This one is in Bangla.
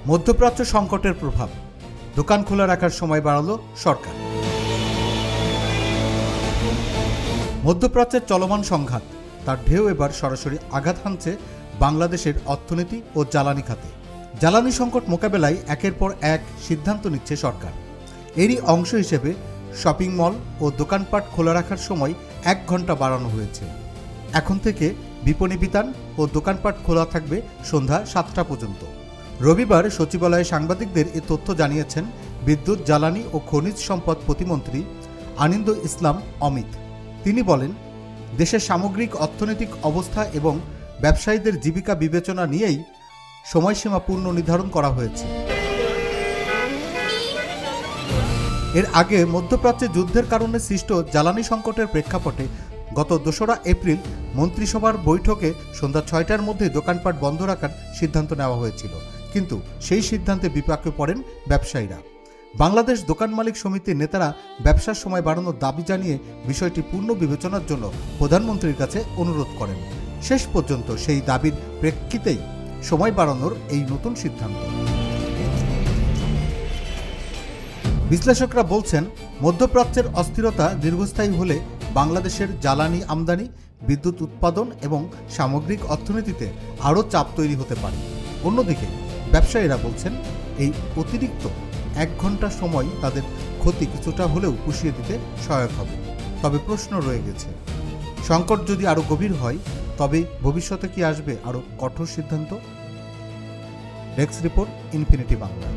মধ্যপ্রাচ্য সংকটের প্রভাব, দোকান খোলা রাখার সময় বাড়ালো সরকার। মধ্যপ্রাচ্যের চলমান সংঘাত, তার ঢেউ এবার সরাসরি আঘাত হানছে বাংলাদেশের অর্থনীতি ও জ্বালানি খাতে। জ্বালানি সংকট মোকাবেলায় একের পর এক সিদ্ধান্ত নিচ্ছে সরকার। এরই অংশ হিসেবে শপিং মল ও দোকানপাট খোলা রাখার সময় 1 ঘন্টা বাড়ানো হয়েছে। এখন থেকে বিপণী বিতান ও দোকানপাট খোলা থাকবে সন্ধ্যা 7টা পর্যন্ত। রবিবার সচিবালয়ে সাংবাদিকদের এ তথ্য জানিয়েছেন বিদ্যুৎ, জ্বালানি ও খনিজ সম্পদ প্রতিমন্ত্রী আনিন্দ ইসলাম অমিত। তিনি বলেন, দেশের সামগ্রিক অর্থনৈতিক অবস্থা এবং ব্যবসায়ীদের জীবিকা বিবেচনা নিয়েই সময়সীমা পুনর্নির্ধারণ করা হয়েছে। এর আগে মধ্যপ্রাচ্যে যুদ্ধের কারণে সৃষ্ট জ্বালানি সংকটের প্রেক্ষাপটে গত 2রা এপ্রিল মন্ত্রিসভার বৈঠকে সন্ধ্যা 6টার মধ্যে দোকানপাট বন্ধ রাখার সিদ্ধান্ত নেওয়া হয়েছিল, কিন্তু সেই সিদ্ধান্তে বিপাকে পড়েন ব্যবসায়ীরা। বাংলাদেশ দোকান মালিক সমিতির নেতারা ব্যবসার সময় বাড়ানোর দাবি জানিয়ে বিষয়টি পূর্ণ বিবেচনার জন্য প্রধানমন্ত্রীর কাছে অনুরোধ করেন। শেষ পর্যন্ত সেই দাবির প্রেক্ষিতেই সময় বাড়ানোর এই নতুন সিদ্ধান্ত। বিশ্লেষকরা বলছেন, মধ্যপ্রাচ্যের অস্থিরতা দীর্ঘস্থায়ী হলে বাংলাদেশের জ্বালানি আমদানি, বিদ্যুৎ উৎপাদন এবং সামগ্রিক অর্থনীতিতে আরও চাপ তৈরি হতে পারে। অন্যদিকে ব্যবসায়ীরা বলছেন, এই অতিরিক্ত 1 ঘন্টা সময় তাদের ক্ষতি কিছুটা হলেও পুষিয়ে দিতে সহায়ক হবে। তবে প্রশ্ন রয়ে গেছে, সংকট যদি আরও গভীর হয় তবে ভবিষ্যতে কি আসবে আরও কঠোর সিদ্ধান্ত? Desk report, infinity Bangla.